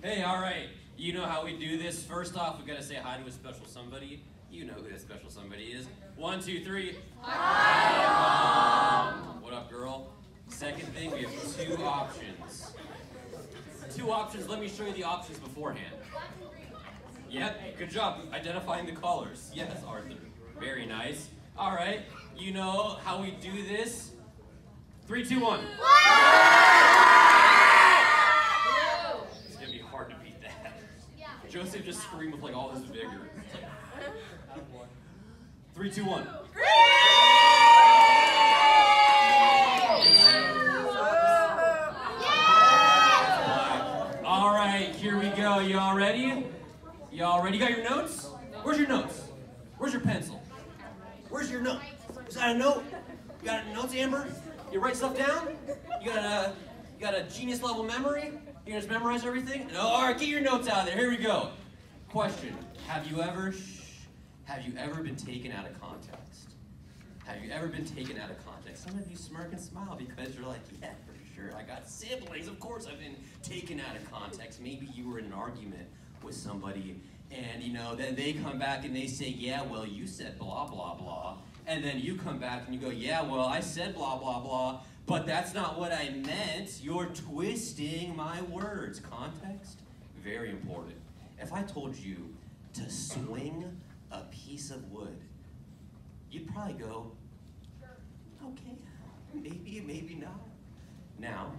Hey, all right. You know how we do this. First off, we got to say hi to a special somebody. You know who that special somebody is. 1, 2, 3. Hi, Mom. What up, girl? Second thing, we have two options. Let me show you the options beforehand. Yep, good job identifying the callers. Yes, Arthur. Very nice. All right. You know how we do this? 3, 2, 1. It's going to be hard to beat that. Joseph just screamed with like all his vigor. 3, 2, 1. All right, here we go. Y'all ready? Y'all ready? You got your notes? Where's your notes? Where's your pencil? Where's your note? Is that a note? You got notes, Amber? You write stuff down? You got a genius level memory? You just memorize everything? No, all right, get your notes out of there. Here we go. Question: Have you ever been taken out of context? Have you ever been taken out of context? Some of you smirk and smile because you're like, yeah, for sure. I got siblings. Of course, I've been taken out of context. Maybe you were in an argument with somebody, and then they come back and they say, yeah, well, you said blah blah blah. And then you come back and you go, yeah, well, I said blah, blah, blah, but that's not what I meant. You're twisting my words. Context, very important. If I told you to swing a piece of wood, you'd probably go, okay, maybe not. Now,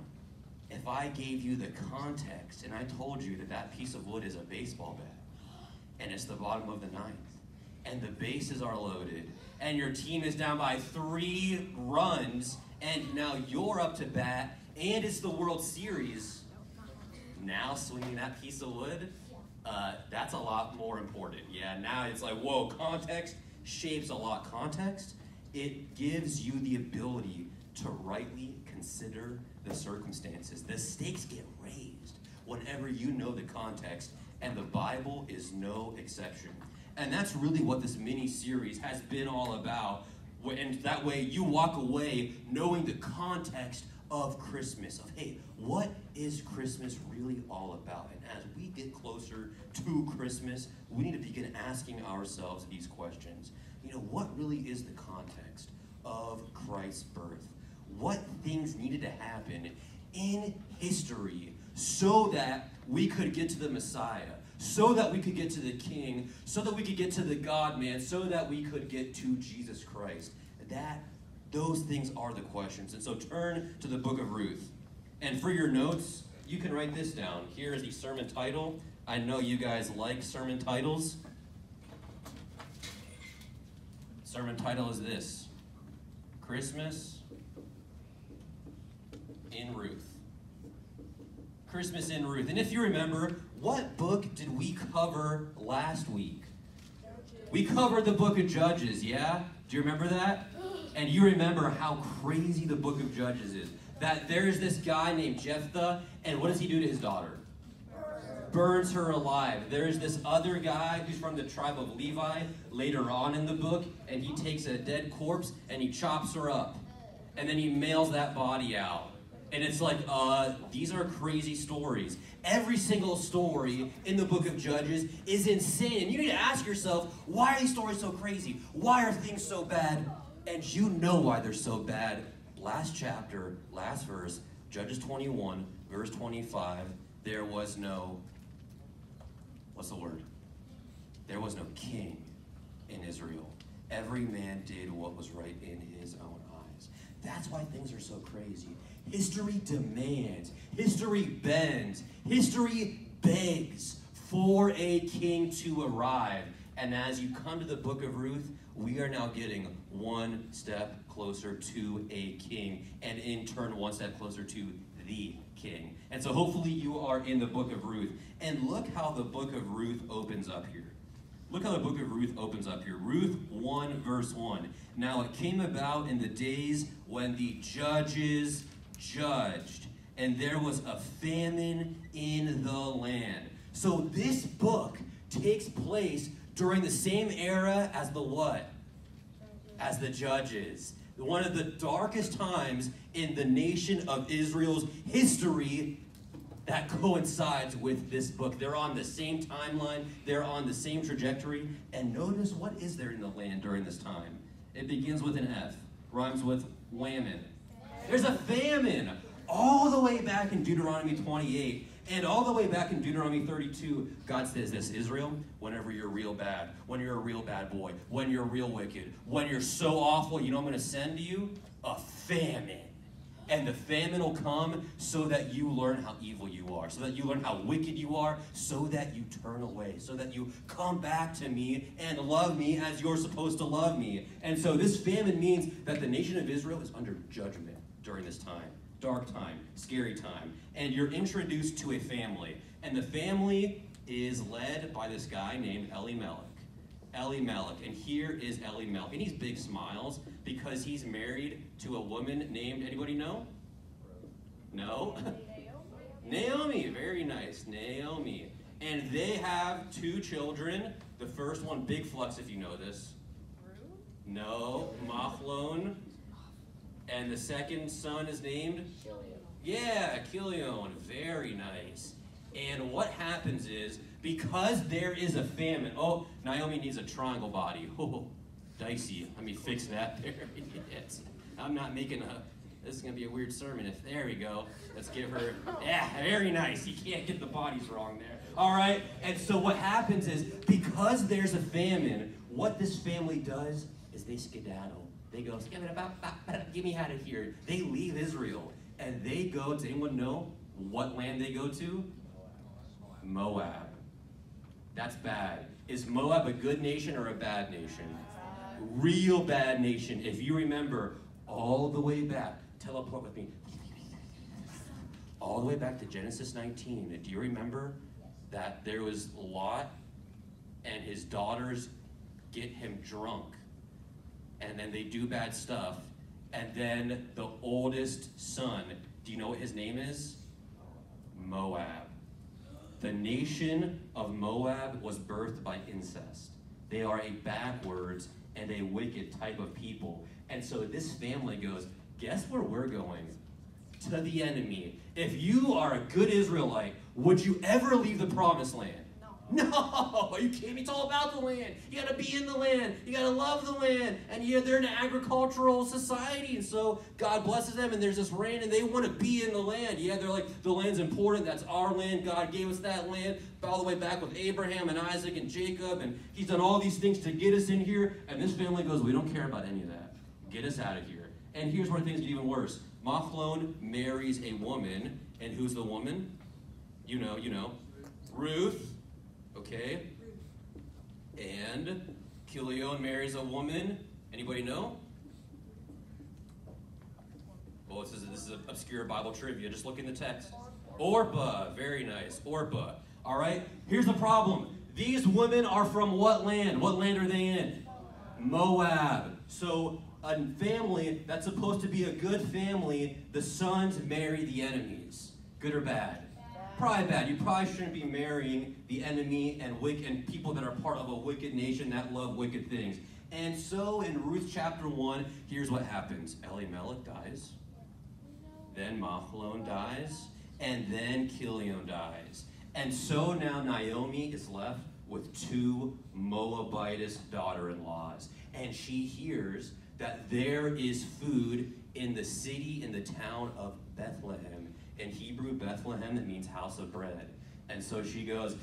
if I gave you the context and I told you that that piece of wood is a baseball bat, and it's the bottom of the ninth, and the bases are loaded, and your team is down by 3 runs, and now you're up to bat, and it's the World Series. Now swinging that piece of wood, that's a lot more important. Yeah, now it's like, whoa, context shapes a lot. Context, it gives you the ability to rightly consider the circumstances. The stakes get raised whenever you know the context, and the Bible is no exception. And that's really what this mini-series has been all about. And that way you walk away knowing the context of Christmas. Of, hey, what is Christmas really all about? And as we get closer to Christmas, we need to begin asking ourselves these questions. What really is the context of Christ's birth? What things needed to happen in history so that we could get to the Messiah? So that we could get to the King, so that we could get to the God-man, so that we could get to Jesus Christ. Those things are the questions. And so turn to the book of Ruth. And for your notes, you can write this down. Here is the sermon title. I know you guys like sermon titles. Sermon title is this: Christmas in Ruth. Christmas in Ruth. And if you remember, what book did we cover last week? We covered the book of Judges, yeah? Do you remember that? And you remember how crazy the book of Judges is. That there's this guy named Jephthah, and what does he do to his daughter? Burns her alive. There's this other guy who's from the tribe of Levi later on in the book, and he takes a dead corpse and he chops her up. And then he mails that body out. And it's like, these are crazy stories. Every single story in the book of Judges is insane. And you need to ask yourself, why are these stories so crazy? Why are things so bad? And you know why they're so bad. Last chapter, last verse, Judges 21, verse 25, there was no, what's the word? There was no king in Israel. Every man did what was right in his own eyes. That's why things are so crazy. History demands, history bends, history begs for a king to arrive. And as you come to the book of Ruth, we are now getting one step closer to a king, and in turn, one step closer to the king. And so hopefully you are in the book of Ruth. And look how the book of Ruth opens up here. Look how the book of Ruth opens up here. Ruth 1, verse 1. Now it came about in the days when the judges judged, and there was a famine in the land. So this book takes place during the same era as the what? As the Judges. One of the darkest times in the nation of Israel's history that coincides with this book. They're on the same timeline. They're on the same trajectory. And notice, what is there in the land during this time? It begins with an F, rhymes with whammon. There's a famine all the way back in Deuteronomy 28. And all the way back in Deuteronomy 32, God says this: Israel, whenever you're real bad, when you're a real bad boy, when you're real wicked, when you're so awful, you know I'm going to send you? A famine. And the famine will come so that you learn how evil you are, so that you learn how wicked you are, so that you turn away, so that you come back to me and love me as you're supposed to love me. And so this famine means that the nation of Israel is under judgment during this time. Dark time, scary time. And you're introduced to a family. And the family is led by this guy named Elimelech. Elimelech. And here is Elimelech. And he's big smiles because he's married to a woman named, anybody know? No? Naomi. Very nice. Naomi. And they have 2 children. The first one, big flux if you know this. No. Mahlon. And the second son is named? Kilion. Yeah, Kilion. Very nice. And what happens is, because there is a famine, oh, Naomi needs a triangle body. Oh, dicey. Let me fix that there. Yes. I'm not making this is going to be a weird sermon. There we go. Let's give her, yeah, very nice. You can't get the bodies wrong there. All right? And so what happens is, because there's a famine, what this family does is they skedaddle. They go, get me out of here. They leave Israel, and they go, does anyone know what land they go to? Moab. That's bad. Is Moab a good nation or a bad nation? Real bad nation. If you remember, all the way back, teleport with me, all the way back to Genesis 19. Do you remember that there was Lot and his daughters get him drunk? And then they do bad stuff, and then the oldest son, do you know what his name is? Moab. The nation of Moab was birthed by incest. They are a backwards and a wicked type of people. And so this family goes, guess where we're going? To the enemy. If you are a good Israelite, would you ever leave the promised land? No, are you kidding me? It's all about the land. You got to be in the land. You got to love the land. And yeah, they're in an agricultural society, and so God blesses them, and there's this rain, and they want to be in the land. Yeah, they're like, the land's important. That's our land. God gave us that land all the way back with Abraham and Isaac and Jacob, and he's done all these things to get us in here, and this family goes, we don't care about any of that. Get us out of here. And here's where things get even worse. Mahlon marries a woman, and who's the woman? You know. Ruth. Okay, and Kilion marries a woman. Anybody know? Well, this is an obscure Bible trivia. Just look in the text. Orpah, very nice. Orpah. All right. Here's the problem. These women are from what land? What land are they in? Moab. So a family that's supposed to be a good family, the sons marry the enemies. Good or bad? Probably bad. You probably shouldn't be marrying the enemy and people that are part of a wicked nation that love wicked things. And so in Ruth chapter 1, here's what happens. Elimelech dies. Then Mahlon dies. And then Kilion dies. And so now Naomi is left with 2 Moabitess daughter-in-laws. And she hears that there is food in the city, in the town of Bethlehem. In Hebrew, Bethlehem, it means house of bread. And so she goes,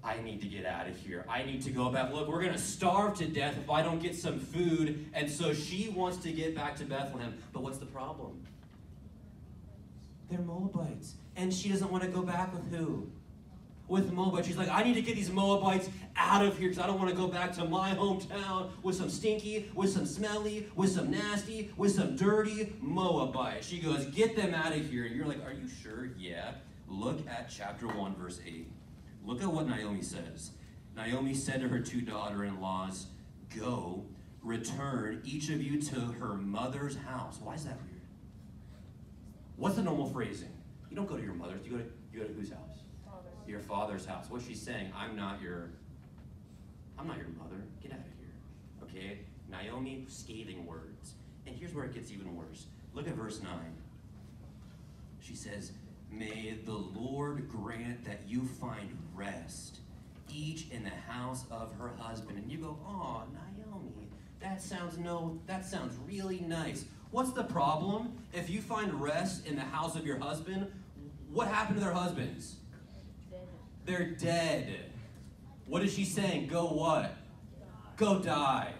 I need to get out of here. I need to go back. Look, we're going to starve to death if I don't get some food. And so she wants to get back to Bethlehem. But what's the problem? They're Moabites. And she doesn't want to go back with who? With Moabite. She's like, I need to get these Moabites out of here because I don't want to go back to my hometown with some stinky, with some smelly, with some nasty, with some dirty Moabite. She goes, get them out of here. And you're like, are you sure? Yeah. Look at chapter 1, verse 8. Look at what Naomi says. Naomi said to her 2 daughter-in-laws, go, return each of you to her mother's house. Why is that weird? What's the normal phrasing? You don't go to your mother's. You go to whose house? Your father's house. What she's saying, I'm not your mother. Get out of here. Okay? Naomi, scathing words. And here's where it gets even worse. Look at verse 9. She says, May the Lord grant that you find rest, each in the house of her husband. And you go, oh, Naomi, that sounds really nice. What's the problem? If you find rest in the house of your husband, what happened to their husbands? They're dead. What is she saying? Go what? Go die.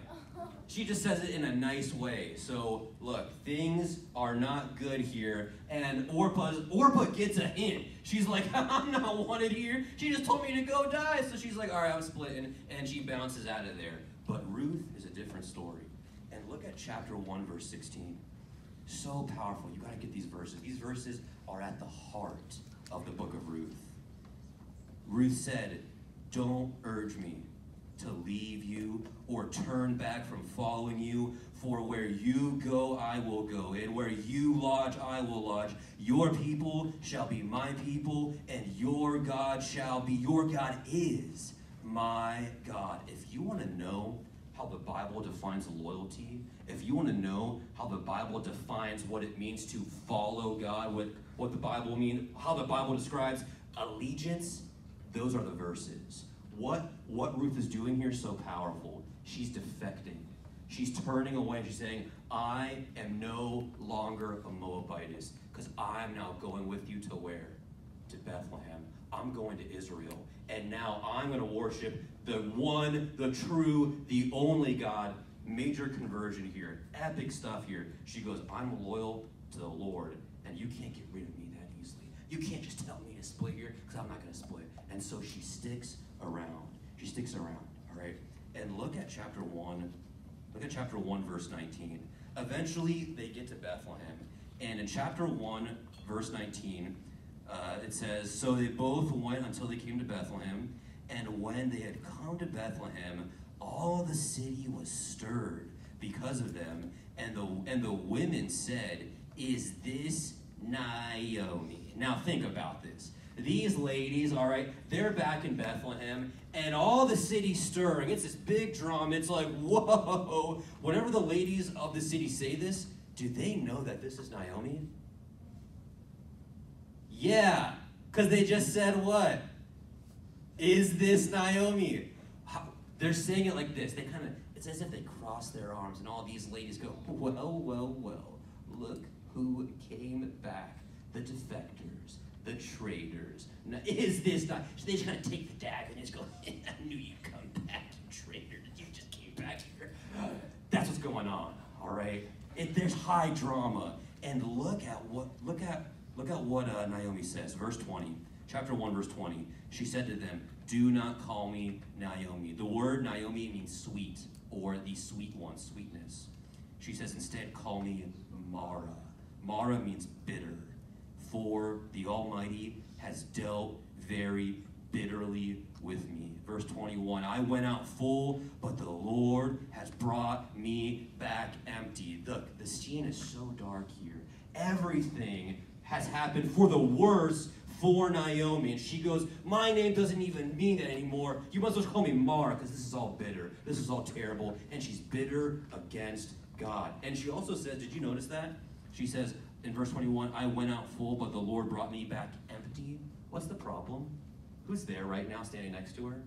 She just says it in a nice way. So, look, things are not good here. And Orpah gets a hint. She's like, I'm not wanted here. She just told me to go die. So she's like, all right, I'm splitting. And she bounces out of there. But Ruth is a different story. And look at chapter 1, verse 16. So powerful. You got to get these verses. These verses are at the heart of the book of Ruth. Ruth said, don't urge me to leave you or turn back from following you, for where you go, I will go, and where you lodge, I will lodge. Your people shall be my people, and your God is my God. If you want to know how the Bible defines loyalty, if you want to know how the Bible defines what it means to follow God, what the Bible means, how the Bible describes allegiance, those are the verses. What Ruth is doing here is so powerful. She's defecting. She's turning away. She's saying, I am no longer a Moabitess, because I'm now going with you to where? To Bethlehem. I'm going to Israel. And now I'm going to worship the one, the true, the only God. Major conversion here. Epic stuff here. She goes, I'm loyal to the Lord, and you can't get rid of me that easily. You can't just tell me to split here, because I'm not going to split. And so she sticks around. She sticks around, all right? And look at chapter 1. Look at chapter 1, verse 19. Eventually, they get to Bethlehem. And in chapter 1, verse 19, it says, so they both went until they came to Bethlehem. And when they had come to Bethlehem, all the city was stirred because of them. And the women said, is this Naomi? Now think about this. These ladies, all right, they're back in Bethlehem, and all the city's stirring. It's this big drama. It's like, whoa. Whenever the ladies of the city say this, do they know that this is Naomi? Yeah, because they just said what? Is this Naomi? They're saying it like this. It's as if they cross their arms, and all these ladies go, well, look who came back. The defectors. The traitors. Now, is this not? So they just kind of take the dagger and just go, I knew you'd come back, traitor. You just came back here. That's what's going on, all right? There's high drama. And look at what Naomi says. Verse 20, chapter 1, verse 20. She said to them, do not call me Naomi. The word Naomi means sweet, or the sweet one, sweetness. She says, instead, call me Mara. Mara means bitter. For the Almighty has dealt very bitterly with me. Verse 21, I went out full, but the Lord has brought me back empty. Look, the scene is so dark here. Everything has happened for the worse for Naomi. And she goes, my name doesn't even mean that anymore. You must as well call me Mara, because this is all bitter. This is all terrible. And she's bitter against God. And she also says, did you notice that? She says, in verse 21, I went out full, but the Lord brought me back empty. What's the problem? Who's there right now standing next to her?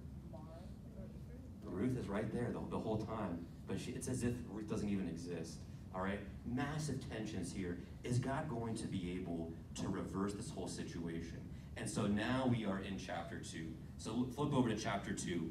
Ruth is right there the whole time. But it's as if Ruth doesn't even exist. All right? Massive tensions here. Is God going to be able to reverse this whole situation? And so now we are in chapter 2. So flip over to chapter 2.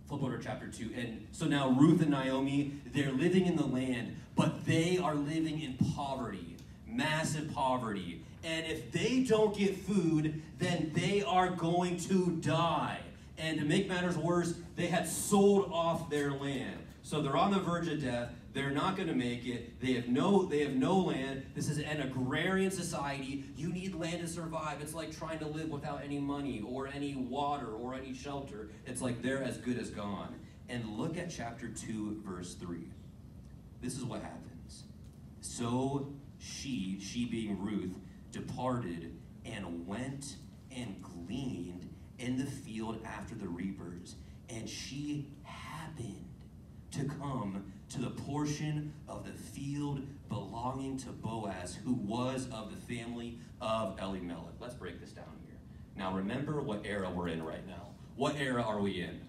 Flip over to chapter 2. And so now Ruth and Naomi, they're living in the land, but they are living in poverty. Massive poverty. And if they don't get food, then they are going to die. And to make matters worse, they had sold off their land. So they're on the verge of death. They're not going to make it. They have no land. This is an agrarian society. You need land to survive. It's like trying to live without any money or any water or any shelter. It's like they're as good as gone. And look at chapter 2, verse 3. This is what happens. So she being Ruth, departed and went and gleaned in the field after the reapers. And she happened to come to the portion of the field belonging to Boaz, who was of the family of Elimelech. Let's break this down here. Now remember what era we're in right now. What era are we in?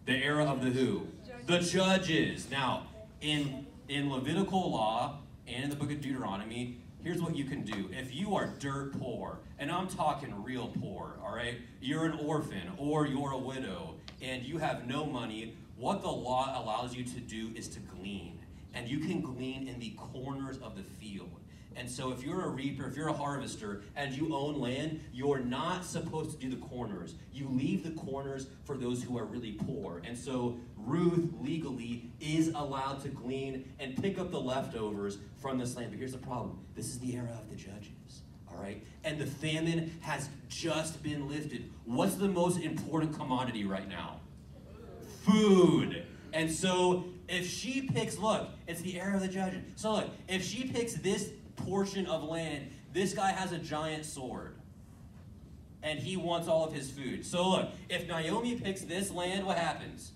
The era of the who? The judges. Now, in Levitical law and in the book of Deuteronomy, here's what you can do. If you are dirt poor, and I'm talking real poor, all right? You're an orphan or you're a widow and you have no money, what the law allows you to do is to glean. And you can glean in the corners of the field. And so if you're a reaper, if you're a harvester, and you own land, you're not supposed to do the corners. You leave the corners for those who are really poor. And so Ruth legally is allowed to glean and pick up the leftovers from this land. But here's the problem. This is the era of the judges, all right? And the famine has just been lifted. What's the most important commodity right now? Food. And so if she picks, look, it's the era of the judges. So look, if she picks this portion of land, this guy has a giant sword and he wants all of his food. So look, if Naomi picks this land, what happens?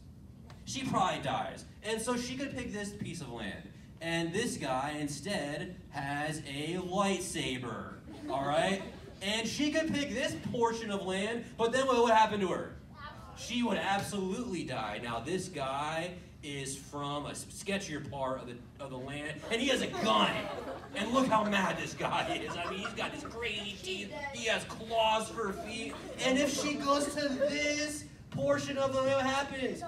She probably dies. And so she could pick this piece of land, and this guy instead has a lightsaber, all right? And she could pick this portion of land, but then what would happen to her? She would absolutely die. Now this guy is from a sketchier part of the land, and he has a gun. And look how mad this guy is. I mean, he's got his crazy teeth. He has claws for feet. And if she goes to this portion of the land, what happens?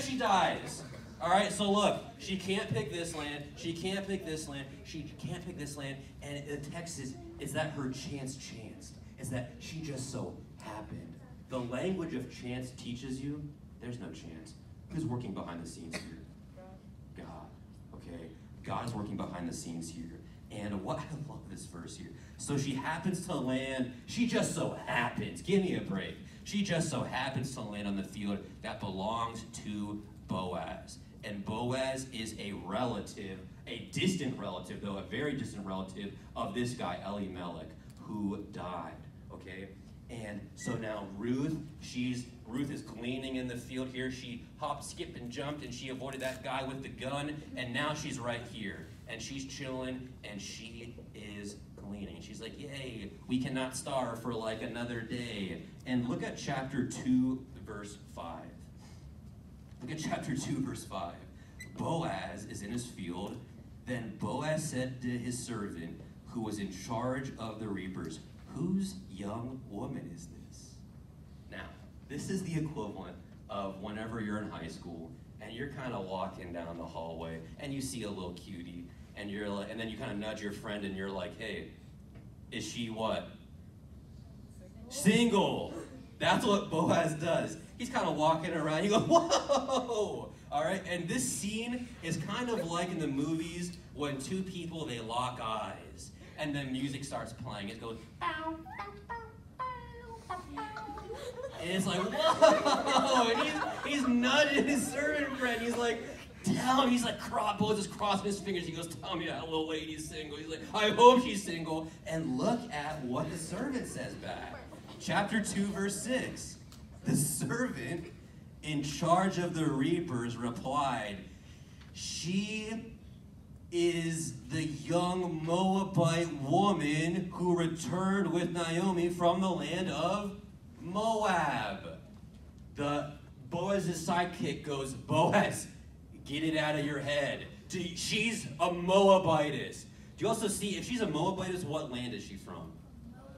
She dies. All right, so look, she can't pick this land. She can't pick this land. She can't pick this land. And the text is that her chance chanced. Is that she just so happened. The language of chance teaches you there's no chance. Who's working behind the scenes here? God. Okay? God is working behind the scenes here. And what I love this verse here. So she happens to land, she just so happens, give me a break. She just so happens to land on the field that belongs to Boaz. And Boaz is a relative, a distant relative, though a very distant relative of this guy, Elimelech, who died. Okay? And so now Ruth is gleaning in the field here. She hopped, skipped, and jumped, and she avoided that guy with the gun, and now she's right here. And she's chilling, and she is gleaning. She's like, yay, we cannot starve for like another day. And look at chapter 2, verse 5. Look at chapter 2, verse 5. Boaz is in his field. Then Boaz said to his servant, who was in charge of the reapers, whose young woman is this? Now, this is the equivalent of whenever you're in high school and you're kind of walking down the hallway and you see a little cutie and you're like, and then you kind of nudge your friend and you're like, hey, is she what? Single. That's what Boaz does. He's kind of walking around. You go, whoa! All right, and this scene is kind of like in the movies when two people, they lock eyes. And then music starts playing. It goes, bow, bow, bow, bow, bow. And it's like, whoa! And he's nudging his servant friend. He's like, tell him. He's like, Boaz is crossing his fingers. He goes, tell me that little lady's single. He's like, I hope she's single. And look at what the servant says back. Chapter 2, verse 6. The servant in charge of the reapers replied, she is the young Moabite woman who returned with Naomi from the land of Moab. The Boaz's sidekick goes, Boaz, get it out of your head. She's a Moabitess. Do you also see, if she's a Moabitess, what land is she from?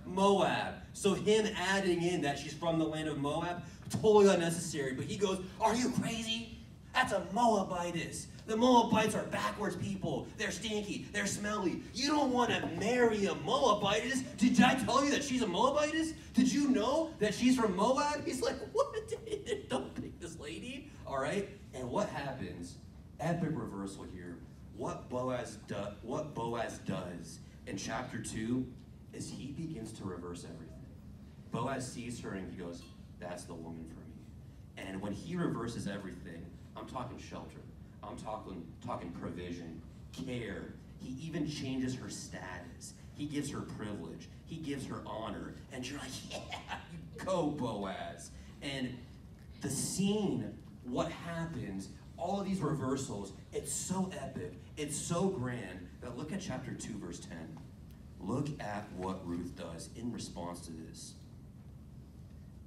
Moab. So him adding in that she's from the land of Moab, totally unnecessary. But he goes, are you crazy? That's a Moabitess. The Moabites are backwards people. They're stinky. They're smelly. You don't want to marry a Moabitess. Did I tell you that she's a Moabitess? Did you know that she's from Moab? He's like, what? Don't pick this lady. All right? And what happens? Epic reversal here. What Boaz does in chapter 2 is he begins to reverse everything. Boaz sees her and he goes, that's the woman for me. And when he reverses everything, I'm talking shelter. I'm talking provision, care. He even changes her status. He gives her privilege. He gives her honor. And you're like, yeah, you go, Boaz. And the scene, what happens, all of these reversals. It's so epic. It's so grand. But look at chapter 2, verse 10. Look at what Ruth does in response to this.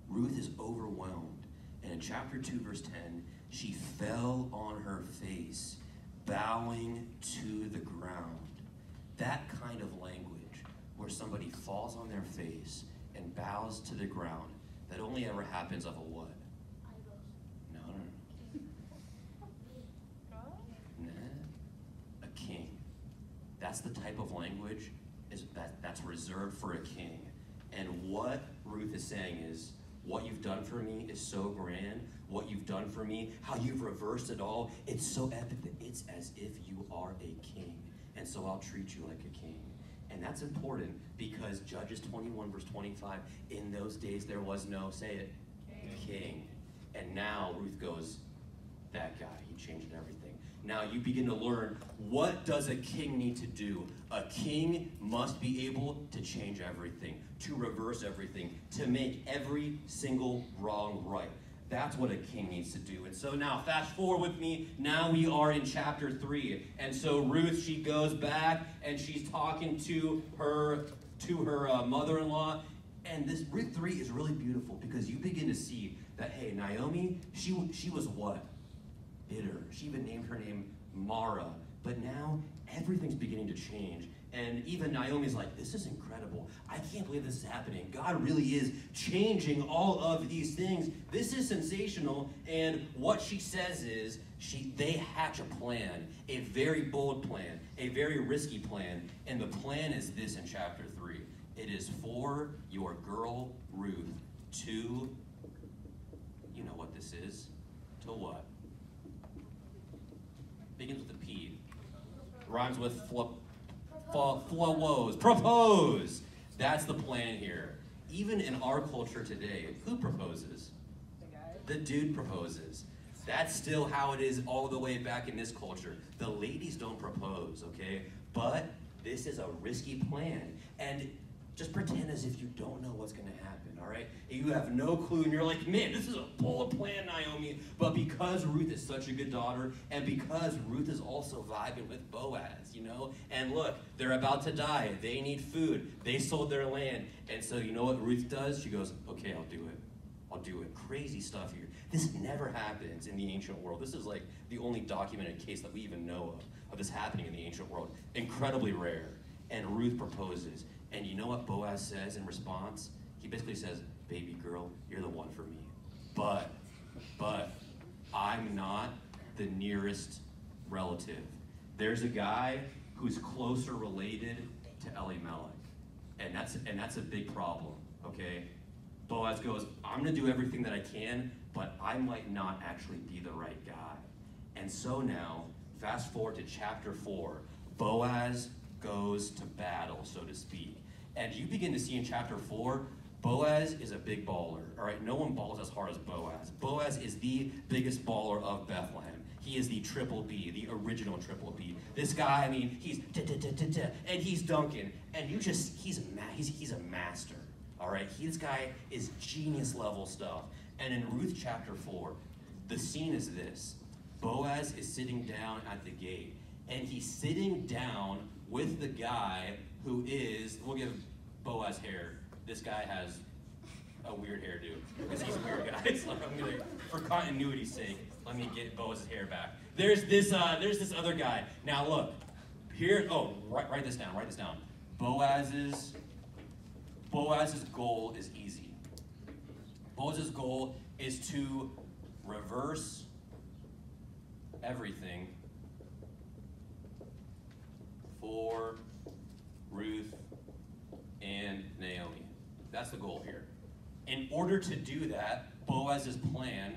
Ruth is overwhelmed. And in chapter 2, verse 10, she fell on her face, bowing to the ground. That kind of language, where somebody falls on their face and bows to the ground, that only ever happens of a what? No. Nah. A king. That's the type of language that's reserved for a king. And what Ruth is saying is, what you've done for me is so grand. What you've done for me, how you've reversed it all, it's so epic that it's as if you are a king. And so I'll treat you like a king. And that's important because Judges 21, verse 25, in those days there was no, say it, king. And now Ruth goes, that guy, he changed everything. Now you begin to learn, what does a king need to do? A king must be able to change everything, to reverse everything, to make every single wrong right. That's what a king needs to do. And so now, fast forward with me. Now we are in chapter 3. And so Ruth, she goes back and she's talking to her mother-in-law. And this Ruth 3 is really beautiful because you begin to see that, hey, Naomi, she was what? Bitter. She even named her name Mara. But now everything's beginning to change. And even Naomi's like, this is incredible. I can't believe this is happening. God really is changing all of these things. This is sensational. And what she says is, they hatch a plan, a very bold plan, a very risky plan. And the plan is this in chapter 3. It is for your girl, Ruth, to, you know what this is, to what? Begins with a P. Rhymes with flowos. Propose. That's the plan here. Even in our culture today, who proposes? The dude proposes. That's still how it is all the way back in this culture. The ladies don't propose, okay? But this is a risky plan. And just pretend as if you don't know what's going to happen, all right? You have no clue, and you're like, man, this is a bold plan, Naomi. But because Ruth is such a good daughter, and because Ruth is also vibing with Boaz, you know? And look, they're about to die. They need food. They sold their land. And so you know what Ruth does? She goes, okay, I'll do it. I'll do it. Crazy stuff here. This never happens in the ancient world. This is like the only documented case that we even know of this happening in the ancient world. Incredibly rare. And Ruth proposes. And you know what Boaz says in response? He basically says, baby girl, you're the one for me. But I'm not the nearest relative. There's a guy who's closer related to Elimelech. And that's a big problem, okay? Boaz goes, I'm gonna do everything that I can, but I might not actually be the right guy. And so now, fast forward to chapter 4, Boaz goes to battle, so to speak. And you begin to see in chapter 4, Boaz is a big baller, all right? No one balls as hard as Boaz. Boaz is the biggest baller of Bethlehem. He is the triple B, the original triple B. This guy, I mean, he's da-da-da-da-da, and he's dunking, and he's a master, all right? This guy is genius level stuff. And in Ruth chapter 4, the scene is this. Boaz is sitting down at the gate, and he's sitting down with the guy who is, we'll give Boaz hair. This guy has a weird hairdo, because he's a weird guy. So I'm gonna, for continuity's sake, let me get Boaz's hair back. There's this other guy. Now look, here, write this down, Boaz's goal is easy. Boaz's goal is to reverse everything for Ruth and Naomi. That's the goal here. In order to do that, Boaz's plan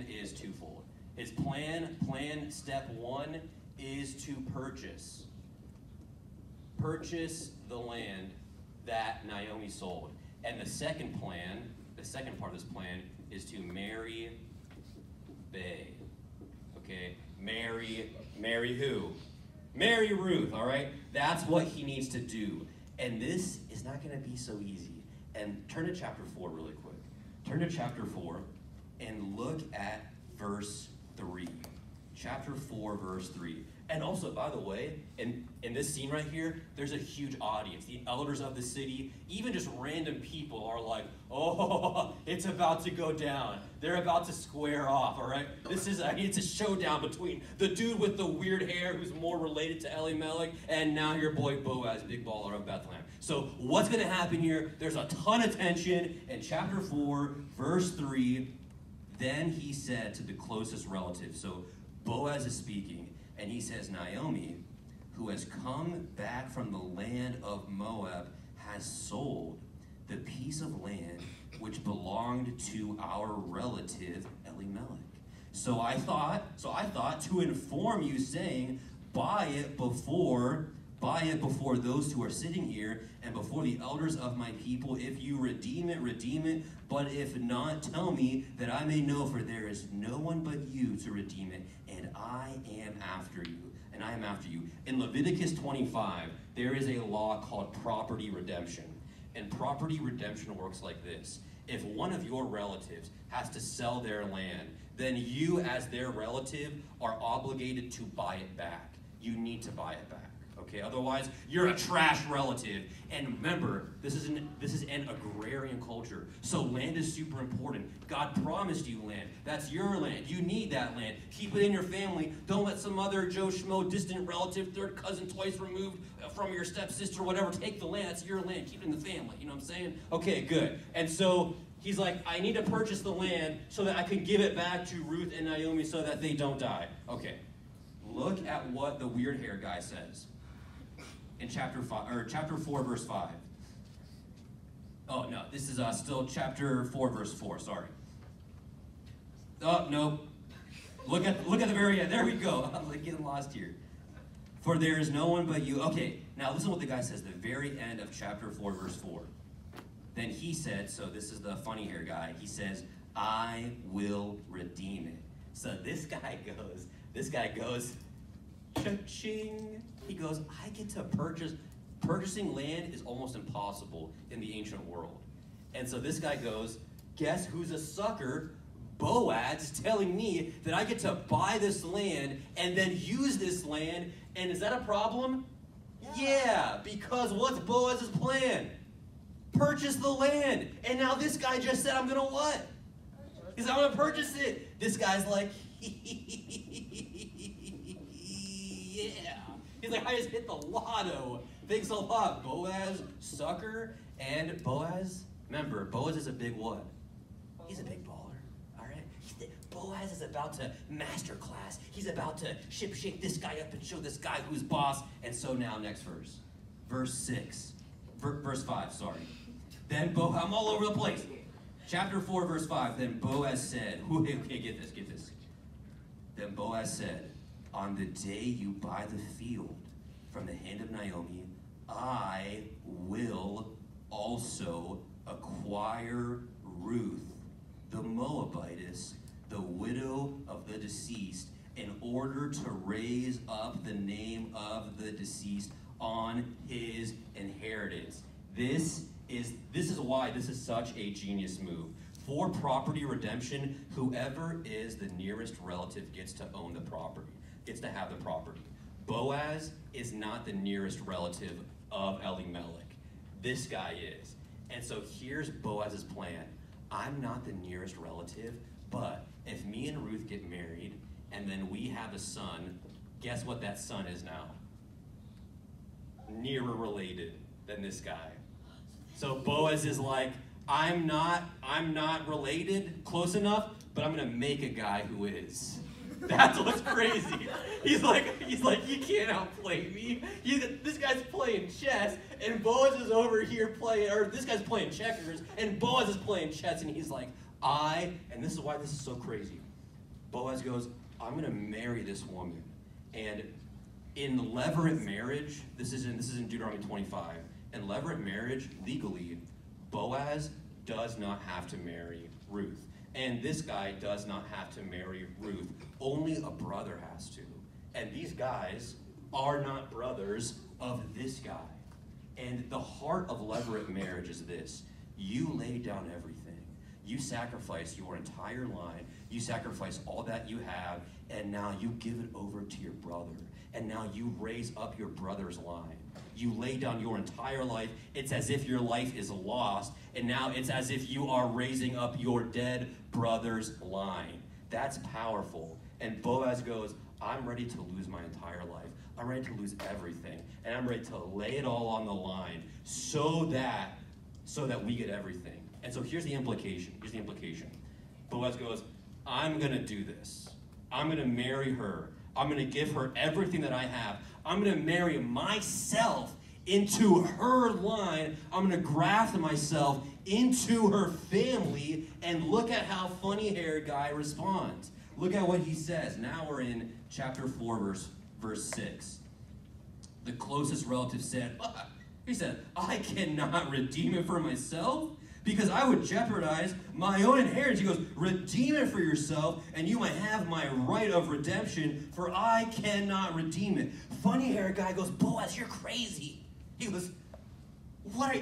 is twofold. His plan step 1 is to purchase the land that Naomi sold. And the second part of this plan is to marry Bae. Okay? Marry who? Marry Ruth, all right? That's what he needs to do. And this is not going to be so easy. And turn to chapter 4 really quick. Turn to chapter 4. and look at verse 3. Chapter 4, verse 3. And also, by the way, in this scene right here, there's a huge audience. The elders of the city, even just random people are like, oh, it's about to go down. They're about to square off, all right? It's a showdown between the dude with the weird hair who's more related to Elimelech, and now your boy Boaz, big baller of Bethlehem. So what's going to happen here? There's a ton of tension. In chapter 4, verse 3, then he said to the closest relative, so Boaz is speaking, and he says, Naomi, who has come back from the land of Moab, has sold the piece of land which belonged to our relative Elimelech. So I thought to inform you, saying, buy it before those who are sitting here and before the elders of my people. If you redeem it, redeem it. But if not, tell me, that I may know, for there is no one but you to redeem it, and I am after you. In Leviticus 25, there is a law called property redemption. And property redemption works like this. If one of your relatives has to sell their land, then you, as their relative, are obligated to buy it back. You need to buy it back. Okay, otherwise you're a trash relative. And remember, this is an agrarian culture, so land is super important. God promised you land. That's your land. You need that land. Keep it in your family. Don't let some other Joe Schmo, distant relative, third cousin, twice removed from your stepsister, whatever, take the land. That's your land. Keep it in the family. You know what I'm saying? Okay, good. And so he's like, I need to purchase the land so that I can give it back to Ruth and Naomi so that they don't die. Okay, look at what the weird hair guy says in chapter 4, verse 5. Oh, no, this is still chapter 4, verse 4, sorry. Oh, no. Look at the very end. There we go. I'm like getting lost here. For there is no one but you. Okay, now listen to what the guy says, the very end of chapter 4, verse 4. Then he said, so this is the funny hair guy, he says, I will redeem it. So this guy goes, cha-ching. He goes, I get to purchasing land is almost impossible in the ancient world. And so this guy goes, guess who's a sucker? Boaz is telling me that I get to buy this land and then use this land. And is that a problem? Yeah, because what's Boaz's plan? Purchase the land. And now this guy just said, I'm gonna what? He said, I'm gonna purchase it. This guy's like, yeah. He's like, I just hit the lotto. Thanks a lot, Boaz, sucker. And Boaz, remember, Boaz is a big what? He's a big baller, all right? Boaz is about to master class. He's about to shake this guy up and show this guy who's boss. And so now, next verse. Verse 5, sorry. Then Boaz, I'm all over the place. Chapter 4, verse 5, then Boaz said, okay, get this. Then Boaz said, on the day you buy the field from the hand of Naomi, I will also acquire Ruth, the Moabitess, the widow of the deceased, in order to raise up the name of the deceased on his inheritance. This is why this is such a genius move. For property redemption, whoever is the nearest relative gets to own the property, gets to have the property. Boaz is not the nearest relative of Elimelech. This guy is. And so here's Boaz's plan. I'm not the nearest relative, but if me and Ruth get married and then we have a son, guess what that son is now? Nearer related than this guy. So Boaz is like, I'm not related close enough, but I'm gonna make a guy who is. That's what's crazy. He's like, you can't outplay me. This guy's playing chess, and Boaz is over here this guy's playing checkers, and Boaz is playing chess, and he's like, and this is why this is so crazy. Boaz goes, I'm gonna marry this woman. And in levirate marriage, this is in Deuteronomy 25, in levirate marriage, legally, Boaz does not have to marry Ruth. And this guy does not have to marry Ruth. Only a brother has to. And these guys are not brothers of this guy. And the heart of levirate marriage is this. You lay down everything. You sacrifice your entire line. You sacrifice all that you have, and now you give it over to your brother. And now you raise up your brother's line. You lay down your entire life. It's as if your life is lost, and now it's as if you are raising up your dead brother's line. That's powerful. And Boaz goes, I'm ready to lose my entire life. I'm ready to lose everything, and I'm ready to lay it all on the line so that we get everything. And so here's the implication. Boaz goes, I'm going to do this. I'm going to marry her. I'm going to give her everything that I have. I'm going to marry myself into her line. I'm going to graft myself into her family. And look at how funny-haired guy responds. Look at what he says. Now we're in chapter 4, verse 6. The closest relative said, he said, I cannot redeem it for myself because I would jeopardize my own inheritance. He goes, redeem it for yourself and you might have my right of redemption, for I cannot redeem it. Funny-haired guy goes, Boaz, you're crazy. He goes, what?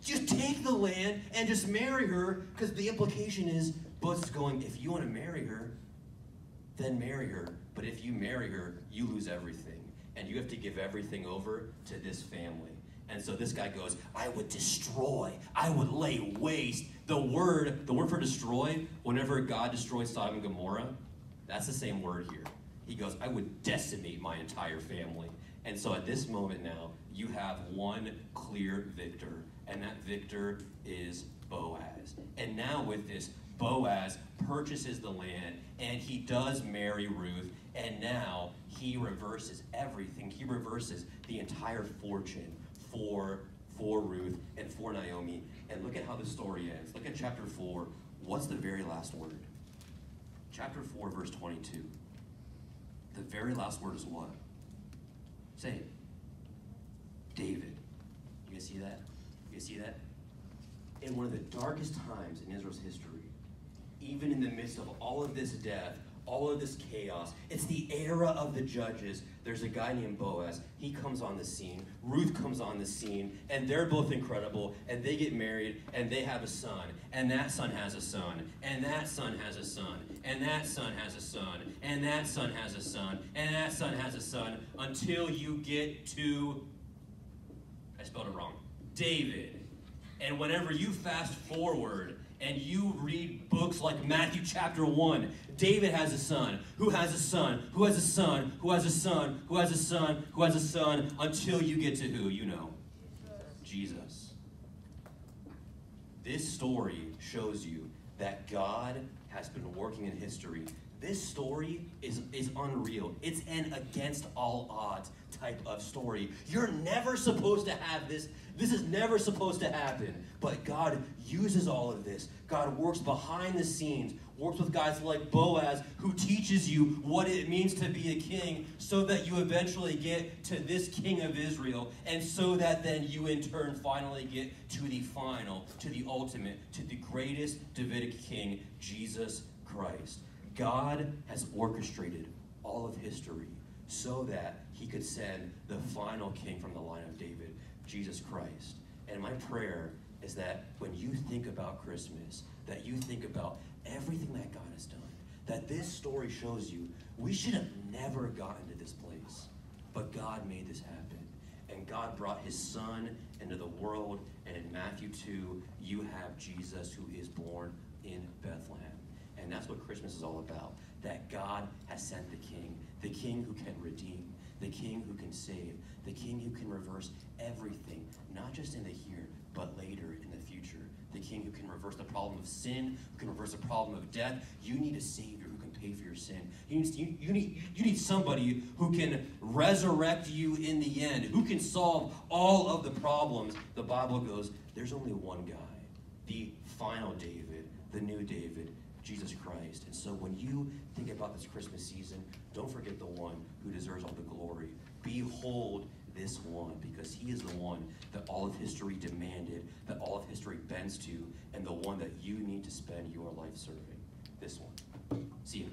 Just take the land and just marry her, because the implication is, Boaz is going, if you want to marry her, then marry her. But if you marry her, you lose everything. And you have to give everything over to this family. And so this guy goes, I would destroy, I would lay waste. The word for destroy, whenever God destroyed Sodom and Gomorrah, that's the same word here. He goes, I would decimate my entire family. And so at this moment now, you have one clear victor, and that victor is Boaz. And now with this, Boaz purchases the land, and he does marry Ruth, and now he reverses everything. He reverses the entire fortune for Ruth and for Naomi. And look at how the story ends. Look at chapter 4. What's the very last word? Chapter 4, verse 22. The very last word is what? Say it. David. You guys see that? You guys see that? In one of the darkest times in Israel's history, even in the midst of all of this death, all of this chaos, it's the era of the judges. There's a guy named Boaz. He comes on the scene. Ruth comes on the scene, and they're both incredible, and they get married, and they have a son, and that son has a son, and that son has a son, and that son has a son, and that son has a son, and that son has a son, until you get to, I spelled it wrong, David. And whenever you fast forward and you read books like Matthew chapter 1, David has a son, who has a son, who has a son, who has a son, who has a son, who has a son, until you get to who? You know. Jesus. This story shows you that God has been working in history. This story is unreal. It's an against all odds type of story. You're never supposed to have this. This is never supposed to happen. But God uses all of this. God works behind the scenes, works with guys like Boaz, who teaches you what it means to be a king, so that you eventually get to this king of Israel, and so that then you in turn finally get to the final, to the ultimate, to the greatest Davidic king, Jesus Christ. God has orchestrated all of history so that he could send the final king from the line of David, Jesus Christ. And my prayer is that when you think about Christmas, that you think about everything that God has done, that this story shows you we should have never gotten to this place, but God made this happen. And God brought his son into the world, and in Matthew 2, you have Jesus, who is born in Bethlehem. And that's what Christmas is all about, that God has sent the king who can redeem, the king who can save, the king who can reverse everything, not just in the here, but later in the future. The king who can reverse the problem of sin, who can reverse the problem of death. You need a savior who can pay for your sin. You need somebody who can resurrect you in the end, who can solve all of the problems. The Bible goes, there's only one guy, the final David, the new David, Jesus Christ. And so when you think about this Christmas season, don't forget the one who deserves all the glory. Behold this one, because he is the one that all of history demanded, that all of history bends to, and the one that you need to spend your life serving. This one. See you.